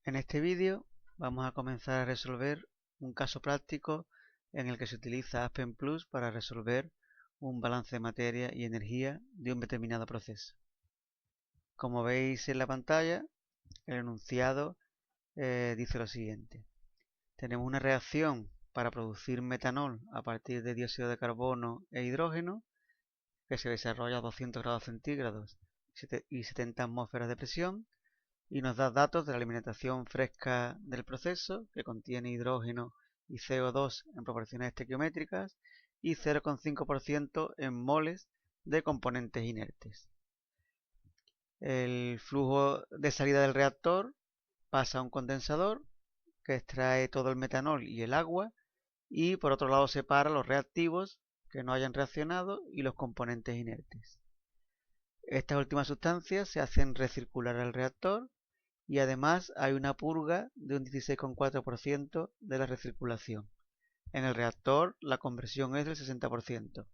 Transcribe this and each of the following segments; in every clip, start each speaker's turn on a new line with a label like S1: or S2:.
S1: En este vídeo vamos a comenzar a resolver un caso práctico en el que se utiliza Aspen Plus para resolver un balance de materia y energía de un determinado proceso. Como veis en la pantalla, el enunciado dice lo siguiente. Tenemos una reacción para producir metanol a partir de dióxido de carbono e hidrógeno que se desarrolla a 200 grados centígrados y 70 atmósferas de presión, y nos da datos de la alimentación fresca del proceso, que contiene hidrógeno y CO2 en proporciones estequiométricas y 0,5% en moles de componentes inertes. El flujo de salida del reactor pasa a un condensador que extrae todo el metanol y el agua, y por otro lado separa los reactivos que no hayan reaccionado y los componentes inertes. Estas últimas sustancias se hacen recircular al reactor, y además hay una purga de un 16,4% de la recirculación. En el reactor la conversión es del 60%.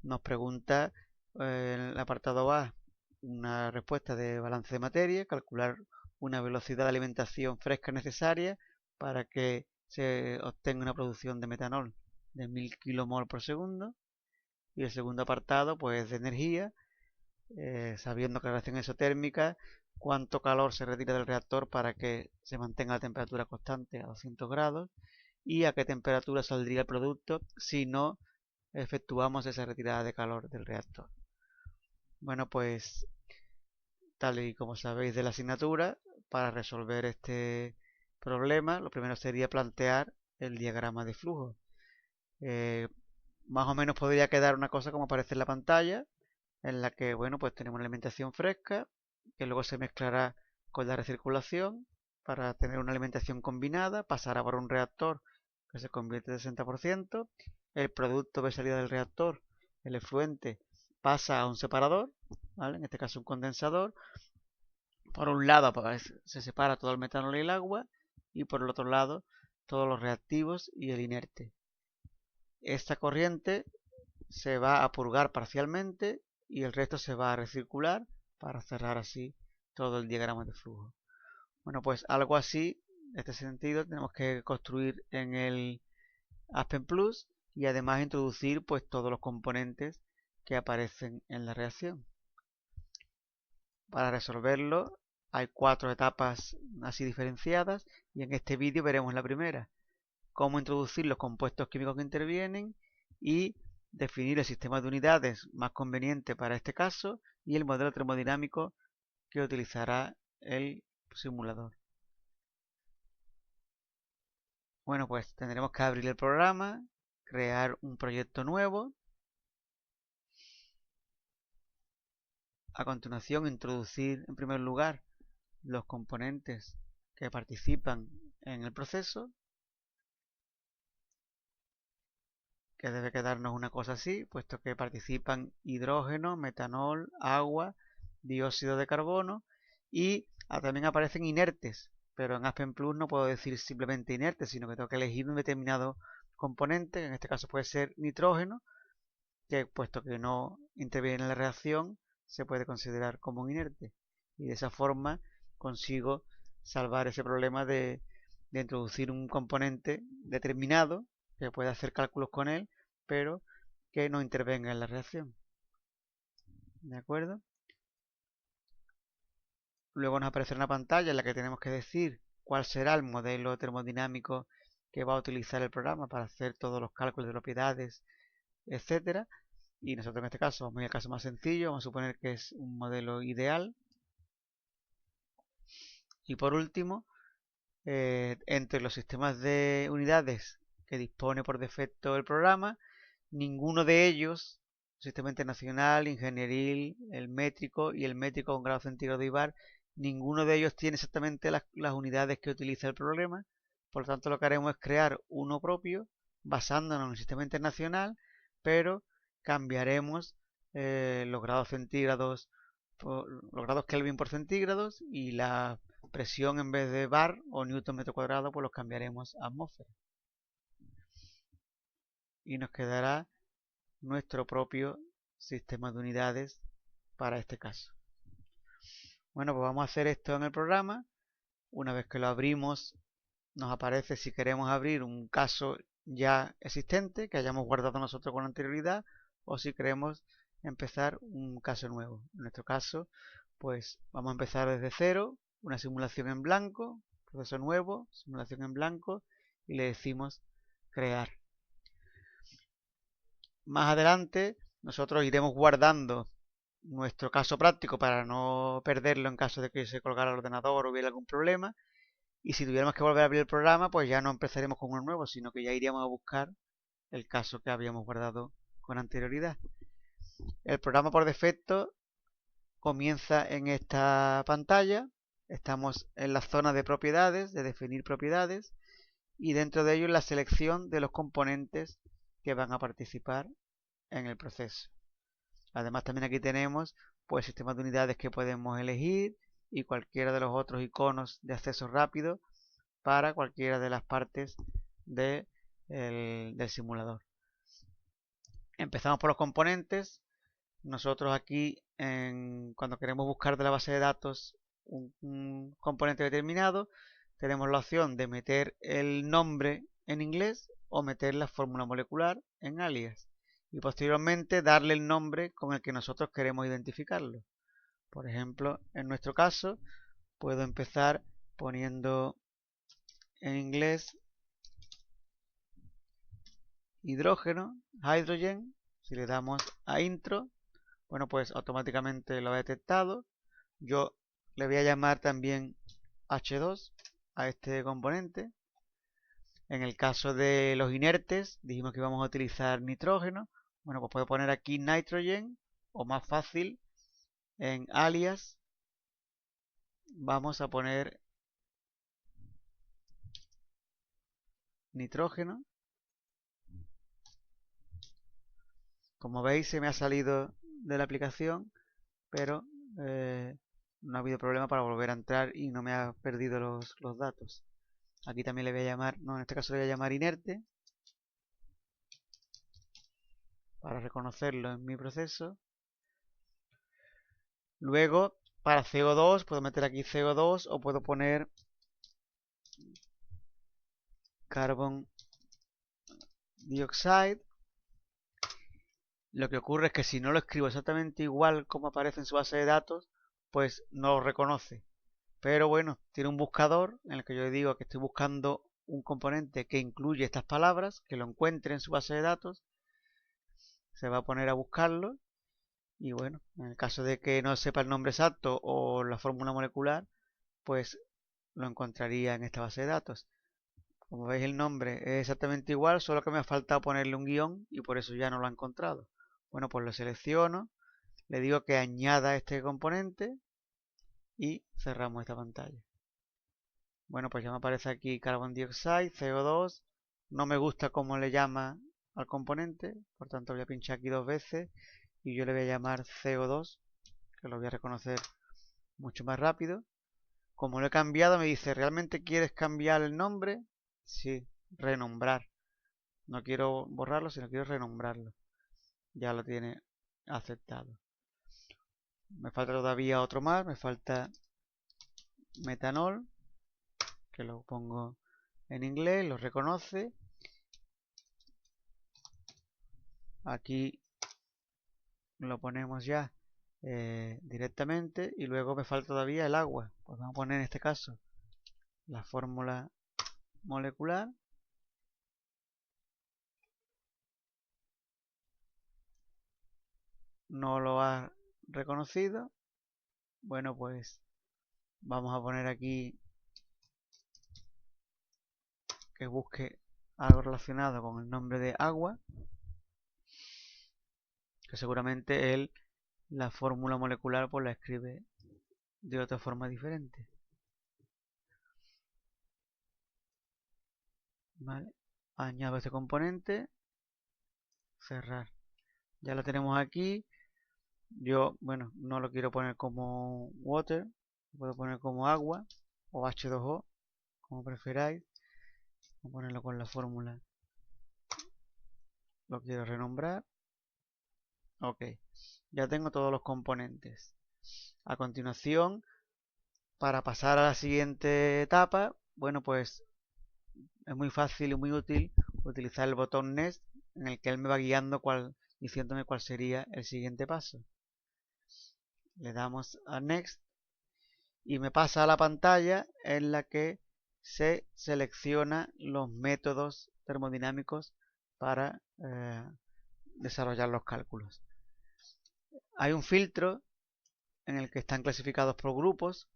S1: Nos pregunta en el apartado A una respuesta de balance de materia, calcular una velocidad de alimentación fresca necesaria para que se obtenga una producción de metanol de 1000 kmol por segundo. Y el segundo apartado pues de energía, sabiendo que la reacción exotérmica, cuánto calor se retira del reactor para que se mantenga la temperatura constante a 200 grados y a qué temperatura saldría el producto si no efectuamos esa retirada de calor del reactor. Bueno, pues tal y como sabéis de la asignatura, para resolver este problema, lo primero sería plantear el diagrama de flujo. Más o menos podría quedar una cosa como aparece en la pantalla, en la que, bueno, pues tenemos una alimentación fresca, que luego se mezclará con la recirculación para tener una alimentación combinada, pasará por un reactor que se convierte en 60%, el producto de salida del reactor, el efluente, pasa a un separador, ¿vale? En este caso un condensador. Por un lado se separa todo el metanol y el agua, y por el otro lado todos los reactivos y el inerte. Esta corriente se va a purgar parcialmente y el resto se va a recircular para cerrar así todo el diagrama de flujo. Bueno, pues algo así, en este sentido, tenemos que construir en el Aspen Plus y además introducir pues todos los componentes que aparecen en la reacción. Para resolverlo hay 4 etapas así diferenciadas, y en este vídeo veremos la primera: cómo introducir los compuestos químicos que intervienen y definir el sistema de unidades más conveniente para este caso y el modelo termodinámico que utilizará el simulador. Bueno, pues tendremos que abrir el programa, crear un proyecto nuevo. A continuación, introducir en primer lugar los componentes que participan en el proceso, que debe quedarnos una cosa así, puesto que participan hidrógeno, metanol, agua, dióxido de carbono, y también aparecen inertes, pero en Aspen Plus no puedo decir simplemente inertes, sino que tengo que elegir un determinado componente, que en este caso puede ser nitrógeno, que puesto que no interviene en la reacción, se puede considerar como un inerte. Y de esa forma consigo salvar ese problema de introducir un componente determinado, que pueda hacer cálculos con él, pero que no intervenga en la reacción. ¿De acuerdo? Luego nos aparecerá una pantalla en la que tenemos que decir cuál será el modelo termodinámico que va a utilizar el programa para hacer todos los cálculos de propiedades, etcétera. Y nosotros en este caso vamos a ir al caso más sencillo, vamos a suponer que es un modelo ideal. Y por último, entre los sistemas de unidades que dispone por defecto el programa, ninguno de ellos, sistema internacional, ingenieril, el métrico y el métrico con grado centígrado y bar, ninguno de ellos tiene exactamente las unidades que utiliza el problema. Por lo tanto, lo que haremos es crear uno propio basándonos en el sistema internacional, pero cambiaremos los grados centígrados, los grados Kelvin por centígrados, y la presión, en vez de bar o newton metro cuadrado, pues los cambiaremos a atmósfera. Y nos quedará nuestro propio sistema de unidades para este caso. Bueno, pues vamos a hacer esto en el programa. Una vez que lo abrimos, nos aparece si queremos abrir un caso ya existente que hayamos guardado nosotros con anterioridad o si queremos empezar un caso nuevo. En nuestro caso, pues vamos a empezar desde cero, una simulación en blanco, proceso nuevo, simulación en blanco y le decimos crear. Más adelante nosotros iremos guardando nuestro caso práctico para no perderlo en caso de que se colgara el ordenador o hubiera algún problema. Y si tuviéramos que volver a abrir el programa, pues ya no empezaremos con uno nuevo, sino que ya iríamos a buscar el caso que habíamos guardado con anterioridad. El programa por defecto comienza en esta pantalla. Estamos en la zona de propiedades, de definir propiedades, y dentro de ello la selección de los componentes que van a participar en el proceso. Además también aquí tenemos pues sistemas de unidades que podemos elegir y cualquiera de los otros iconos de acceso rápido para cualquiera de las partes del simulador. Empezamos por los componentes. Nosotros aquí cuando queremos buscar de la base de datos un componente determinado, tenemos la opción de meter el nombre en inglés o meter la fórmula molecular en alias y posteriormente darle el nombre con el que nosotros queremos identificarlo. Por ejemplo, en nuestro caso, puedo empezar poniendo en inglés hidrógeno, hydrogen. Si le damos a intro, bueno, pues automáticamente lo ha detectado. Yo le voy a llamar también H2 a este componente. En el caso de los inertes, dijimos que íbamos a utilizar nitrógeno. Bueno, pues puedo poner aquí nitrogen o más fácil en alias vamos a poner nitrógeno. Como veis se me ha salido de la aplicación, pero no ha habido problema para volver a entrar y no me ha perdido los datos. Aquí también le voy a llamar, no, en este caso le voy a llamar inerte para reconocerlo en mi proceso. Luego, para CO2, puedo meter aquí CO2 o puedo poner carbon dioxide. Lo que ocurre es que si no lo escribo exactamente igual como aparece en su base de datos, pues no lo reconoce. Pero bueno, tiene un buscador en el que yo le digo que estoy buscando un componente que incluye estas palabras, que lo encuentre en su base de datos. Se va a poner a buscarlo y bueno, en el caso de que no sepa el nombre exacto o la fórmula molecular, pues lo encontraría en esta base de datos. Como veis el nombre es exactamente igual, solo que me ha faltado ponerle un guión y por eso ya no lo ha encontrado. Bueno, pues lo selecciono, le digo que añada este componente y cerramos esta pantalla. Bueno, pues ya me aparece aquí carbon dioxide, CO2. No me gusta cómo le llama al componente, por tanto voy a pinchar aquí dos veces y yo le voy a llamar CO2, que lo voy a reconocer mucho más rápido. Como lo he cambiado, me dice, ¿realmente quieres cambiar el nombre? Sí, renombrar. No quiero borrarlo, sino quiero renombrarlo. Ya lo tiene aceptado. Me falta todavía otro más, me falta metanol, que lo pongo en inglés, lo reconoce. Aquí lo ponemos ya directamente y luego me falta todavía el agua. Pues vamos a poner en este caso la fórmula molecular. No lo ha reconocido. Bueno, pues vamos a poner aquí que busque algo relacionado con el nombre de agua, que seguramente él la fórmula molecular pues la escribe de otra forma diferente. Vale, añado este componente, cerrar. Ya lo tenemos aquí. Yo, bueno, no lo quiero poner como water, lo puedo poner como agua o H2O, como preferáis. Voy a ponerlo con la fórmula. Lo quiero renombrar. Ok, ya tengo todos los componentes. A continuación, para pasar a la siguiente etapa, bueno, pues es muy fácil y muy útil utilizar el botón Next, en el que él me va guiando diciéndome cuál sería el siguiente paso. Le damos a Next y me pasa a la pantalla en la que se selecciona los métodos termodinámicos para desarrollar los cálculos. Hay un filtro en el que están clasificados por grupos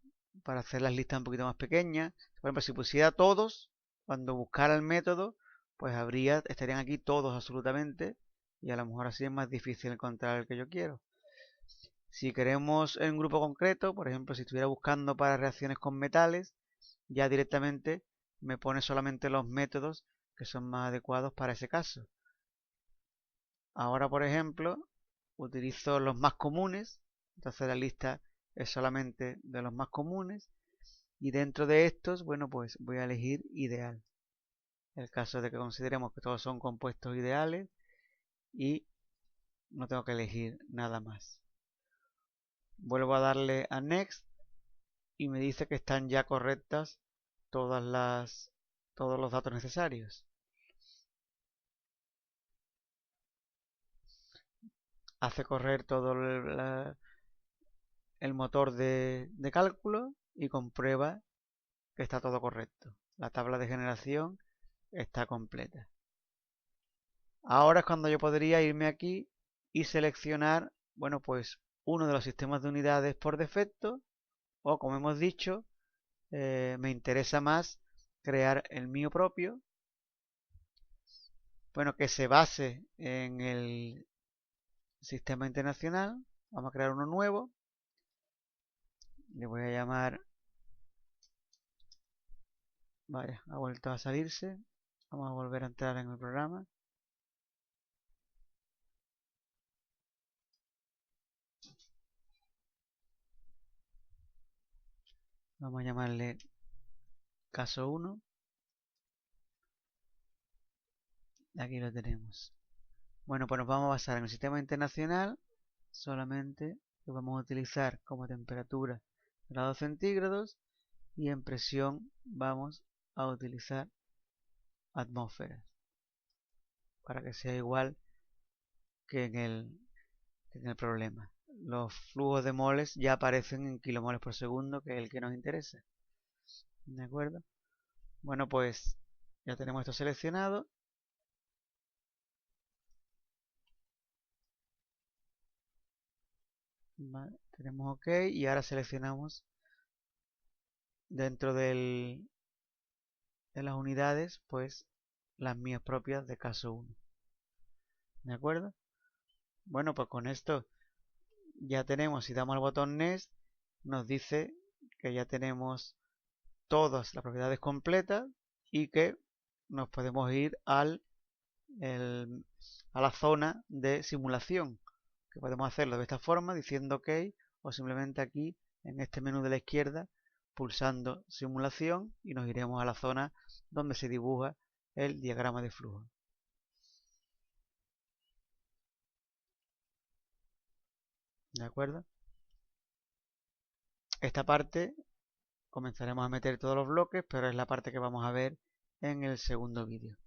S1: para hacer las listas un poquito más pequeñas. Por ejemplo, si pusiera todos, cuando buscara el método, pues estarían aquí todos absolutamente, y a lo mejor así es más difícil encontrar el que yo quiero. Si queremos en un grupo concreto, por ejemplo, si estuviera buscando para reacciones con metales, ya directamente me pone solamente los métodos que son más adecuados para ese caso. Ahora, por ejemplo, utilizo los más comunes, entonces la lista es solamente de los más comunes, y dentro de estos, bueno, pues voy a elegir ideal. El caso de que consideremos que todos son compuestos ideales y no tengo que elegir nada más. Vuelvo a darle a Next y me dice que están ya correctas todos los datos necesarios. Hace correr todo el motor de cálculo y comprueba que está todo correcto. La tabla de generación está completa. Ahora es cuando yo podría irme aquí y seleccionar, bueno, pues uno de los sistemas de unidades por defecto, o como hemos dicho, me interesa más crear el mío propio, bueno, que se base en el sistema internacional. Vamos a crear uno nuevo. Le voy a llamar, vaya, ha vuelto a salirse. Vamos a volver a entrar en el programa. Vamos a llamarle caso 1. Aquí lo tenemos. Bueno, pues nos vamos a basar en el sistema internacional. Solamente lo vamos a utilizar como temperatura grados centígrados. Y en presión vamos a utilizar atmósferas. Para que sea igual que en el problema. Los flujos de moles ya aparecen en kilomoles por segundo, que es el que nos interesa. ¿De acuerdo? Bueno, pues ya tenemos esto seleccionado. Vale, tenemos OK y ahora seleccionamos dentro de las unidades, pues las mías propias de caso 1. ¿De acuerdo? Bueno, pues con esto ya tenemos, si damos al botón Next, nos dice que ya tenemos todas las propiedades completas y que nos podemos ir a la zona de simulación, que podemos hacerlo de esta forma diciendo OK, o simplemente aquí en este menú de la izquierda pulsando simulación y nos iremos a la zona donde se dibuja el diagrama de flujo. ¿De acuerdo? Esta parte comenzaremos a meter todos los bloques, pero es la parte que vamos a ver en el segundo vídeo.